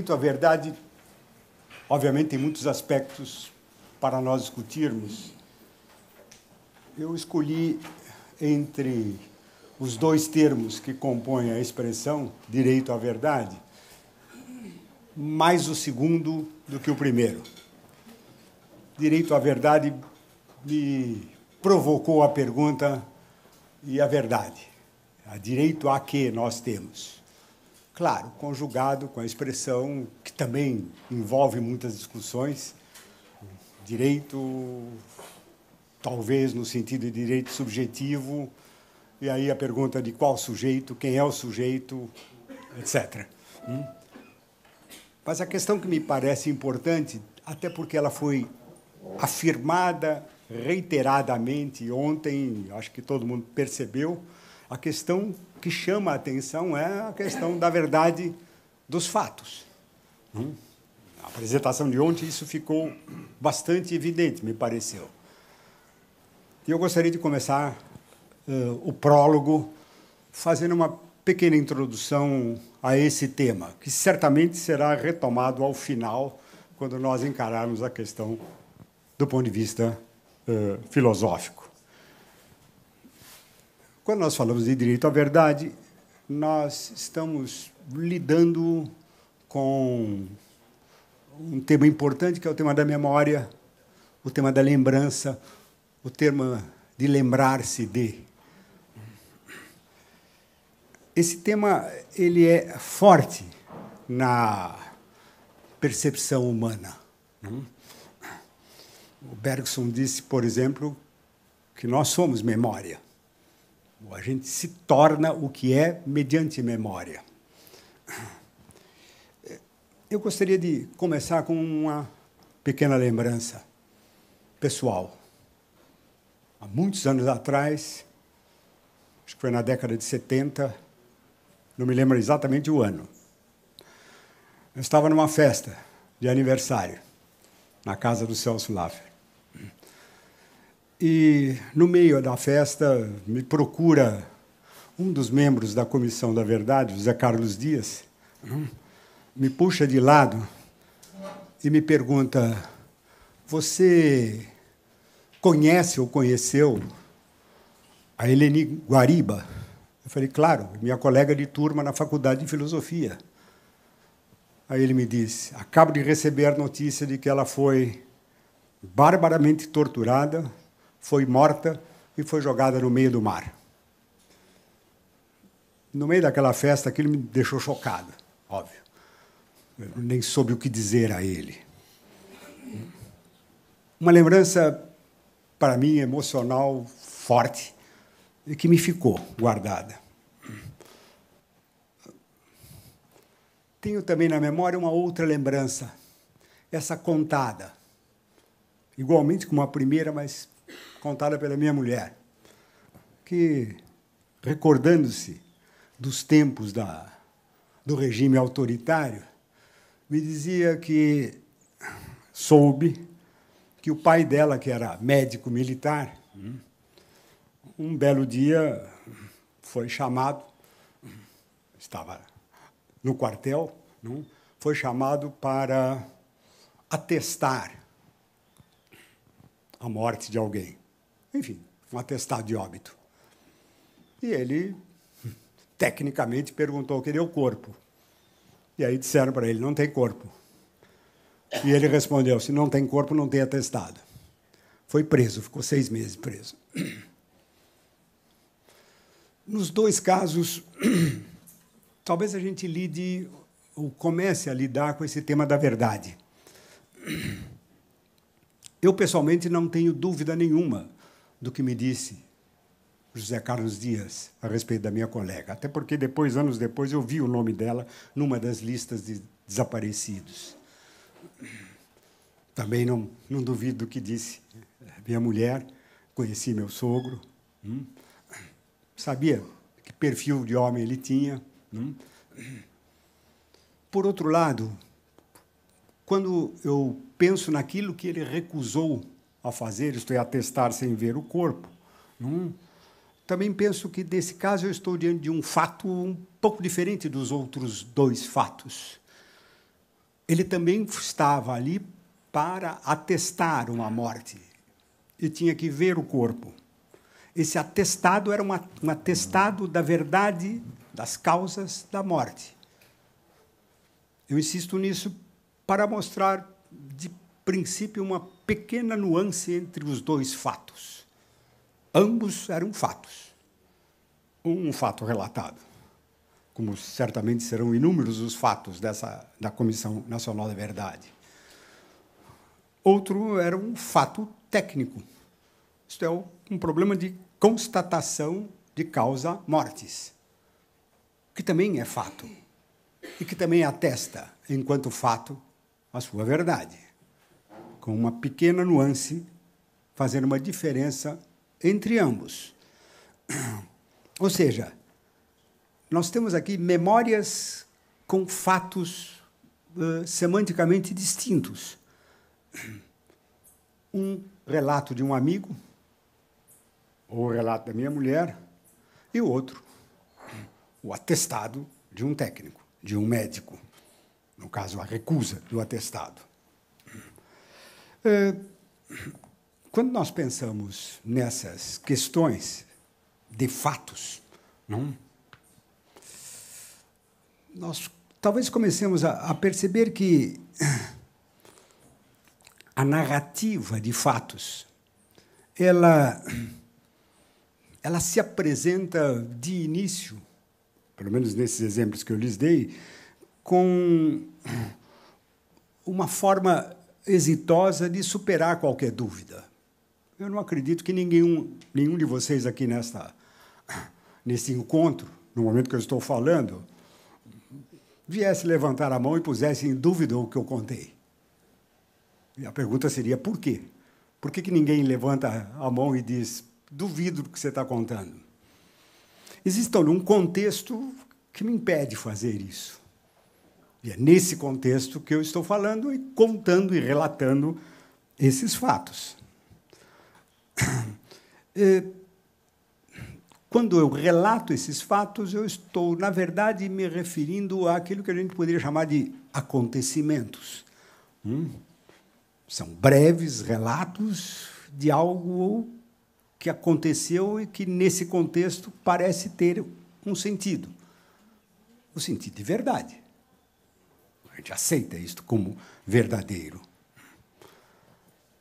direito à verdade, obviamente, tem muitos aspectos para nós discutirmos. Eu escolhi entre os dois termos que compõem a expressão direito à verdade, mais o segundo do que o primeiro. Direito à verdade me provocou a pergunta: e a verdade? A direito a que nós temos? Claro, conjugado com a expressão que também envolve muitas discussões, direito, talvez no sentido de direito subjetivo, e aí a pergunta de qual sujeito, quem é o sujeito, etc. Mas a questão que me parece importante, até porque ela foi afirmada reiteradamente ontem, acho que todo mundo percebeu, a questão que chama a atenção é a questão da verdade dos fatos. Na apresentação de ontem isso ficou bastante evidente, me pareceu. E eu gostaria de começar o prólogo fazendo uma pequena introdução a esse tema, que certamente será retomado ao final, quando nós encararmos a questão do ponto de vista filosófico. Quando nós falamos de direito à verdade, nós estamos lidando com um tema importante, que é o tema da memória, o tema da lembrança, o tema de lembrar-se de. Esse tema ele é forte na percepção humana. O Bergson disse, por exemplo, que nós somos memória. A gente se torna o que é mediante memória. Eu gostaria de começar com uma pequena lembrança pessoal. Há muitos anos atrás, acho que foi na década de 70, não me lembro exatamente o ano, eu estava numa festa de aniversário, na casa do Celso Laffer. E, no meio da festa, me procura um dos membros da Comissão da Verdade, José Carlos Dias, me puxa de lado e me pergunta: você conhece ou conheceu a Eleni Guariba? Eu falei: claro, minha colega de turma na Faculdade de Filosofia. Aí ele me disse: acabo de receber a notícia de que ela foi barbaramente torturada, foi morta e foi jogada no meio do mar. No meio daquela festa, aquilo me deixou chocado, óbvio. Eu nem soube o que dizer a ele. Uma lembrança, para mim, emocional, forte, e que me ficou guardada. Tenho também na memória uma outra lembrança, essa contada, igualmente como a primeira, mas contada pela minha mulher, que, recordando-se dos tempos do regime autoritário, me dizia que soube que o pai dela, que era médico militar, um belo dia foi chamado, estava no quartel, foi chamado para atestar a morte de alguém. Enfim, um atestado de óbito. E ele, tecnicamente, perguntou: cadê o corpo? E aí disseram para ele: não tem corpo. E ele respondeu: se não tem corpo, não tem atestado. Foi preso, ficou 6 meses preso. Nos dois casos, talvez a gente lide, ou comece a lidar com esse tema da verdade. Eu, pessoalmente, não tenho dúvida nenhuma do que me disse José Carlos Dias a respeito da minha colega, até porque, anos depois, eu vi o nome dela numa das listas de desaparecidos. Também não duvido do que disse minha mulher, conheci meu sogro, sabia que perfil de homem ele tinha. Por outro lado, quando eu penso naquilo que ele recusou a fazer, isto é, atestar sem ver o corpo, também penso que, nesse caso, eu estou diante de um fato um pouco diferente dos outros dois fatos. ele também estava ali para atestar uma morte. E tinha que ver o corpo. Esse atestado era um atestado da verdade das causas da morte. Eu insisto nisso para mostrar, de princípio, uma pequena nuance entre os dois fatos. Ambos eram fatos. Um fato relatado, como certamente serão inúmeros os fatos da Comissão Nacional da Verdade. Outro era um fato técnico. Isto é, um problema de constatação de causa-mortis, que também é fato, e que também atesta, enquanto fato, a sua verdade, com uma pequena nuance, fazendo uma diferença entre ambos. Ou seja, nós temos aqui memórias com fatos semanticamente distintos. Um relato de um amigo, ou o relato da minha mulher, e o outro, o atestado de um técnico, de um médico. No caso, a recusa do atestado. Quando nós pensamos nessas questões de fatos, não? Nós talvez comecemos a perceber que a narrativa de fatos, ela se apresenta de início, pelo menos nesses exemplos que eu lhes dei, com uma forma exitosa de superar qualquer dúvida. Eu não acredito que nenhum de vocês aqui nesse encontro, no momento que eu estou falando, viesse levantar a mão e pusesse em dúvida o que eu contei. E a pergunta seria, por quê? Por que ninguém levanta a mão e diz, duvido do que você está contando? Existe um contexto que me impede de fazer isso. E é nesse contexto que eu estou falando e contando e relatando esses fatos. Quando eu relato esses fatos, eu estou, na verdade, me referindo àquilo que a gente poderia chamar de acontecimentos. São breves relatos de algo que aconteceu e que, nesse contexto, parece ter um sentido. O sentido de verdade. A gente aceita isto como verdadeiro.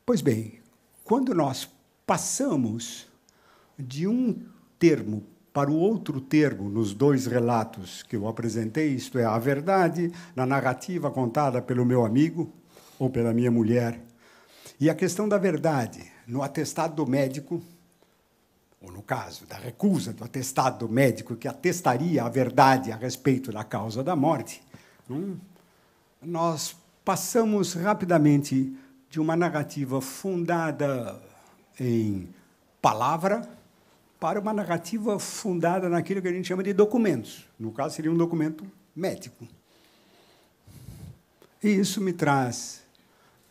Pois bem, quando nós passamos de um termo para o outro termo nos dois relatos que eu apresentei, isto é, a verdade na narrativa contada pelo meu amigo ou pela minha mulher, e a questão da verdade no atestado do médico, ou no caso da recusa do atestado do médico que atestaria a verdade a respeito da causa da morte, nós passamos rapidamente de uma narrativa fundada em palavra para uma narrativa fundada naquilo que a gente chama de documentos. No caso, seria um documento médico. E isso me traz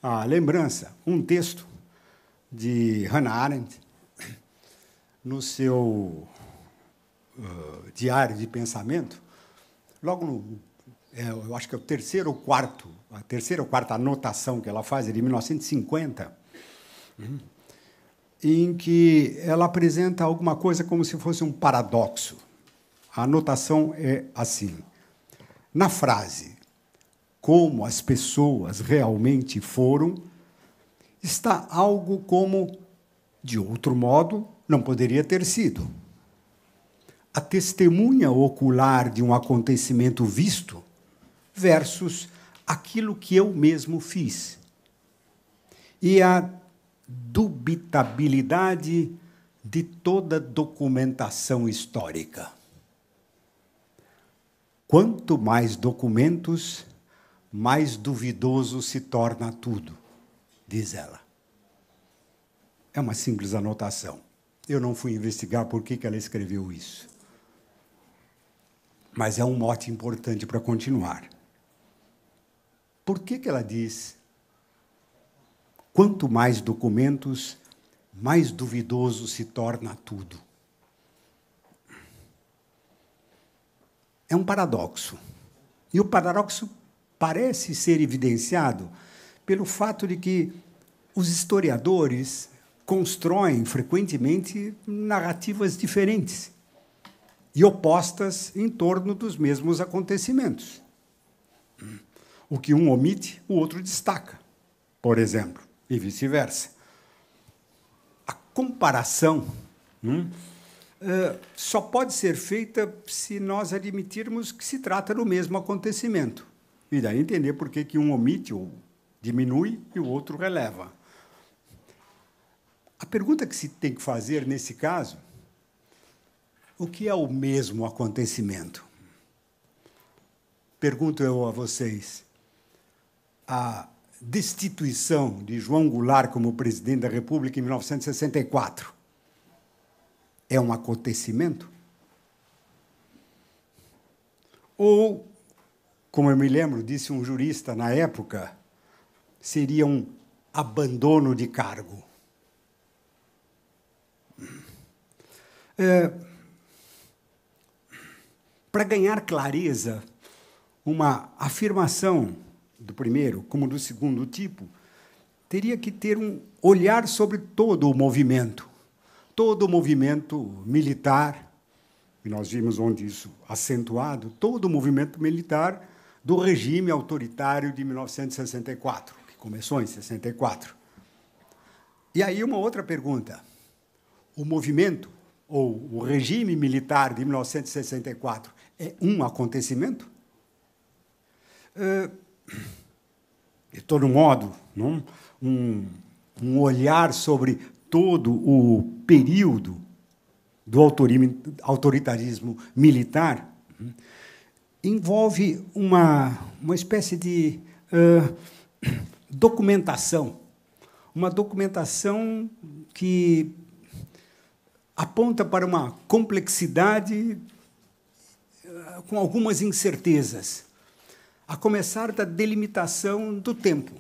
à lembrança um texto de Hannah Arendt, no seu diário de pensamento, logo no... eu acho que é a terceira ou quarta anotação que ela faz, é de 1950, em que ela apresenta alguma coisa como se fosse um paradoxo. A anotação é assim. Na frase, como as pessoas realmente foram, está algo como, de outro modo, não poderia ter sido. A testemunha ocular de um acontecimento visto versus aquilo que eu mesmo fiz. E a dubitabilidade de toda documentação histórica. Quanto mais documentos, mais duvidoso se torna tudo, diz ela. É uma simples anotação. Eu não fui investigar por que ela escreveu isso. Mas é um mote importante para continuar. Por que ela diz: quanto mais documentos, mais duvidoso se torna tudo? É um paradoxo. E o paradoxo parece ser evidenciado pelo fato de que os historiadores constroem frequentemente narrativas diferentes e opostas em torno dos mesmos acontecimentos. O que um omite, o outro destaca, por exemplo, e vice-versa. A comparação só pode ser feita se nós admitirmos que se trata do mesmo acontecimento. E daí entender por que um omite ou diminui e o outro releva. A pergunta que se tem que fazer nesse caso: o que é o mesmo acontecimento? Pergunto eu a vocês. A destituição de João Goulart como presidente da República em 1964 é um acontecimento? Ou, como eu me lembro, disse um jurista na época, seria um abandono de cargo? Para ganhar clareza, uma afirmação do primeiro como do segundo tipo teria que ter um olhar sobre todo o movimento militar, e nós vimos onde isso acentuado, todo o movimento militar do regime autoritário de 1964, que começou em 64. E aí uma outra pergunta: o movimento ou o regime militar de 1964 é um acontecimento? De todo modo, não? Um olhar sobre todo o período do autoritarismo militar envolve uma espécie de documentação, uma documentação que aponta para uma complexidade com algumas incertezas, a começar da delimitação do tempo.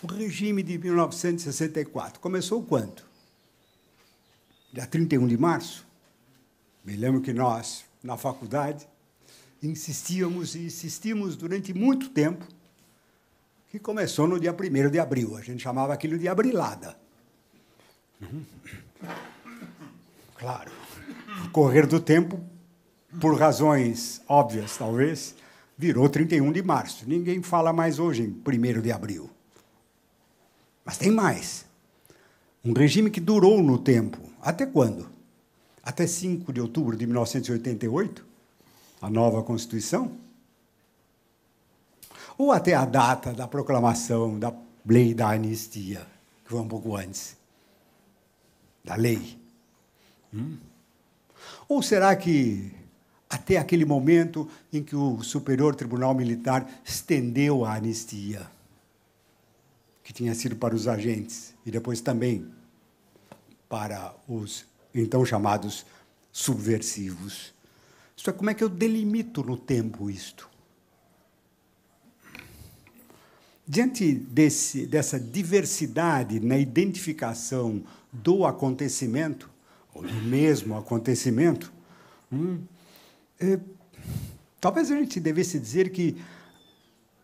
O regime de 1964 começou quando? Dia 31 de março. Me lembro que nós, na faculdade, insistimos durante muito tempo que começou no dia 1º de abril. A gente chamava aquilo de abrilada. Claro, no correr do tempo, por razões óbvias, talvez, virou 31 de março. Ninguém fala mais hoje em 1º de abril. Mas tem mais. Um regime que durou no tempo. Até quando? Até 5 de outubro de 1988? A nova Constituição? Ou até a data da proclamação da lei da anistia, que foi um pouco antes da lei? Ou será que até aquele momento em que o Superior Tribunal Militar estendeu a anistia, que tinha sido para os agentes, e depois também para os então chamados subversivos? Isto é, como é que eu delimito no tempo isto? Diante dessa diversidade na identificação do acontecimento, ou do mesmo acontecimento, talvez a gente devesse dizer que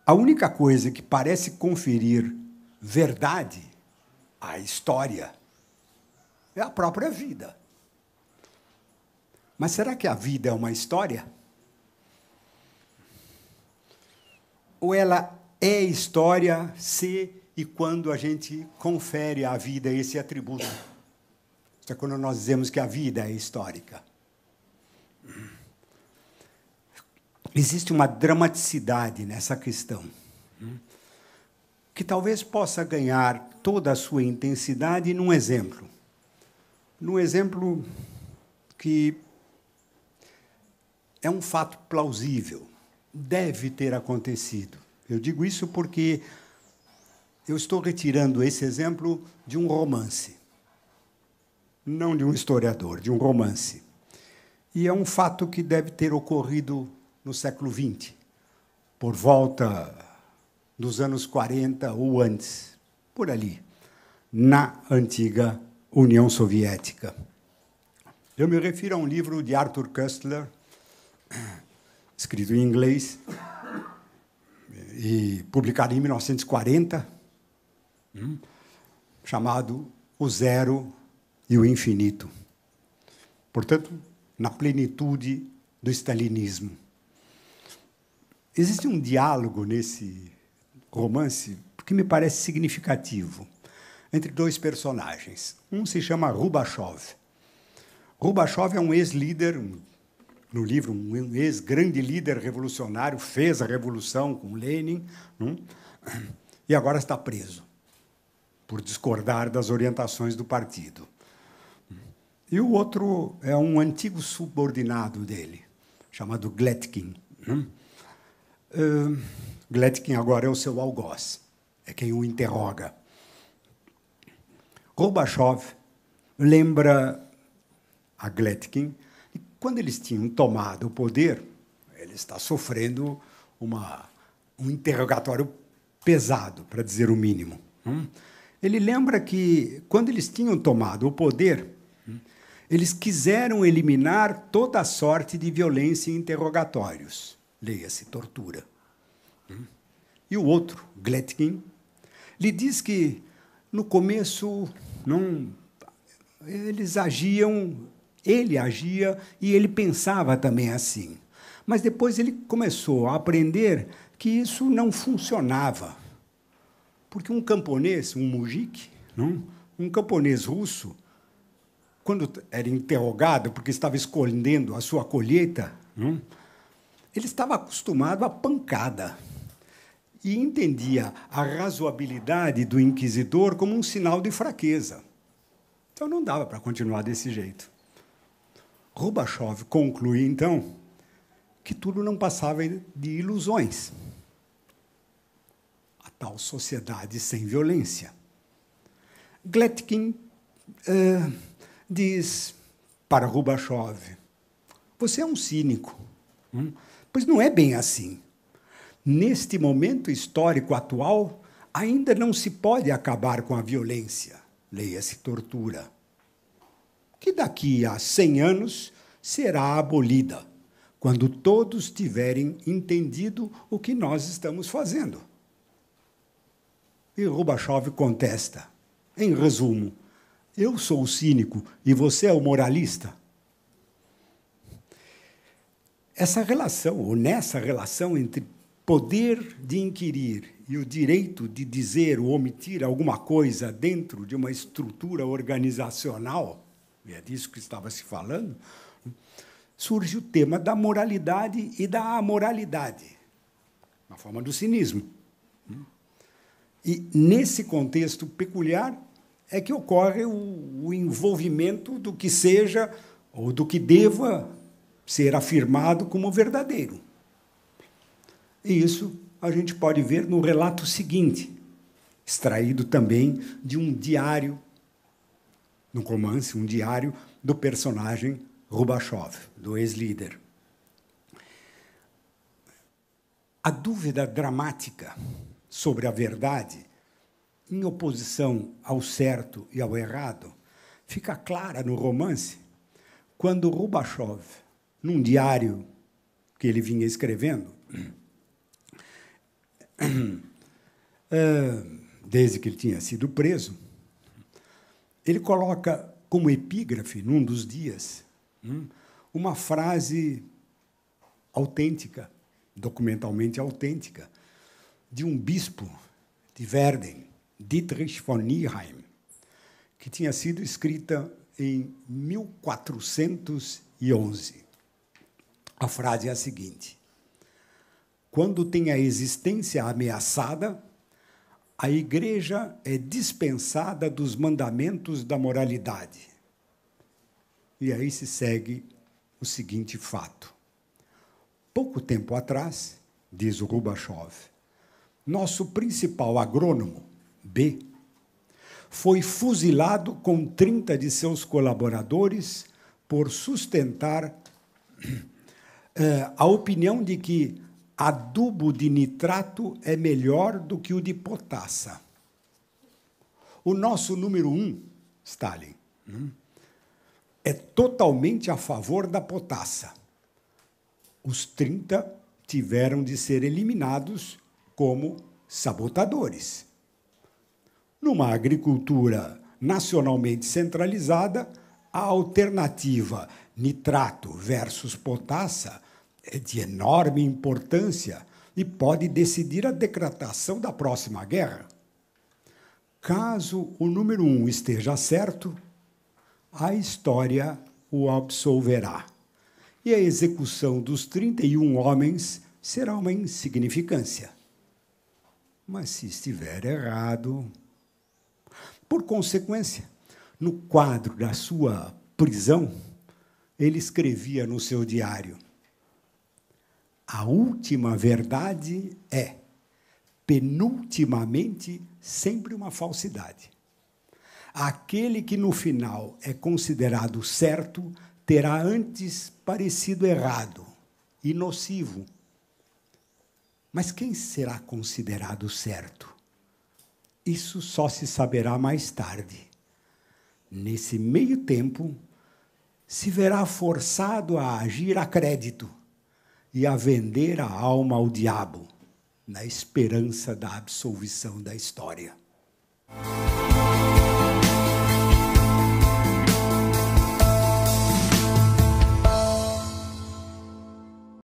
a única coisa que parece conferir verdade à história é a própria vida. Mas será que a vida é uma história? Ou ela é história se e quando a gente confere à vida esse atributo? Isso é quando nós dizemos que a vida é histórica. Existe uma dramaticidade nessa questão, que talvez possa ganhar toda a sua intensidade num exemplo. Num exemplo que é um fato plausível, deve ter acontecido. Eu digo isso porque eu estou retirando esse exemplo de um romance, não de um historiador, de um romance. E é um fato que deve ter ocorrido no século XX, por volta dos anos 40 ou antes, por ali, na antiga União Soviética. Eu me refiro a um livro de Arthur Koestler, escrito em inglês, e publicado em 1940, chamado O Zero e o Infinito. Portanto, na plenitude do stalinismo. Existe um diálogo nesse romance que me parece significativo entre dois personagens. Um se chama Rubachov. Rubachov é um ex-líder, no livro, um ex-grande líder revolucionário, fez a revolução com Lenin, e agora está preso por discordar das orientações do partido. E o outro é um antigo subordinado dele, chamado Gletkin. Gletkin agora é o seu algoz, é quem o interroga. Rubachov lembra a Gletkin que, quando eles tinham tomado o poder, ele está sofrendo um interrogatório pesado, para dizer o mínimo. Ele lembra que, quando eles tinham tomado o poder, eles quiseram eliminar toda a sorte de violência em interrogatórios. Leia-se, tortura. E o outro, Gletkin, lhe diz que, no começo, ele agia e ele pensava também assim. Mas depois ele começou a aprender que isso não funcionava. Porque um camponês, um mujik, um camponês russo, quando era interrogado porque estava escondendo a sua colheita, ele estava acostumado à pancada e entendia a razoabilidade do inquisidor como um sinal de fraqueza. Então, não dava para continuar desse jeito. Rubachov conclui, então, que tudo não passava de ilusões. A tal sociedade sem violência. Gletkin diz para Rubachov: você é um cínico. Pois não é bem assim. Neste momento histórico atual, ainda não se pode acabar com a violência, leia-se tortura, que daqui a 100 anos será abolida, quando todos tiverem entendido o que nós estamos fazendo. E Rubachov contesta, em resumo: eu sou o cínico e você é o moralista? Essa relação, ou nessa relação entre poder de inquirir e o direito de dizer ou omitir alguma coisa dentro de uma estrutura organizacional, e é disso que estava se falando, surge o tema da moralidade e da amoralidade, na forma do cinismo. E, nesse contexto peculiar, é que ocorre o envolvimento do que seja ou do que deva ser afirmado como verdadeiro. E isso a gente pode ver no relato seguinte, extraído também de um diário, no romance, um diário do personagem Rubachov, do ex-líder. A dúvida dramática sobre a verdade, em oposição ao certo e ao errado, fica clara no romance quando Rubachov, num diário que ele vinha escrevendo, desde que ele tinha sido preso, ele coloca como epígrafe, num dos dias, uma frase autêntica, documentalmente autêntica, de um bispo de Verden, Dietrich von Nieheim, que tinha sido escrita em 1411. A frase é a seguinte: quando tem a existência ameaçada, a Igreja é dispensada dos mandamentos da moralidade. E aí se segue o seguinte fato. Pouco tempo atrás, diz o Rubachov, nosso principal agrônomo, B, foi fuzilado com 30 de seus colaboradores por sustentar a opinião de que adubo de nitrato é melhor do que o de potassa. O nosso número 1, Stalin, é totalmente a favor da potassa. Os 30 tiveram de ser eliminados como sabotadores. Numa agricultura nacionalmente centralizada, a alternativa nitrato versus potassa é de enorme importância e pode decidir a decretação da próxima guerra. Caso o número 1 esteja certo, a história o absolverá. E a execução dos 31 homens será uma insignificância. Mas se estiver errado... Por consequência, no quadro da sua prisão, ele escrevia no seu diário: a última verdade é, penultimamente, sempre uma falsidade. Aquele que no final é considerado certo terá antes parecido errado e nocivo. Mas quem será considerado certo? Isso só se saberá mais tarde. Nesse meio tempo, se verá forçado a agir a crédito e a vender a alma ao diabo, na esperança da absolvição da história.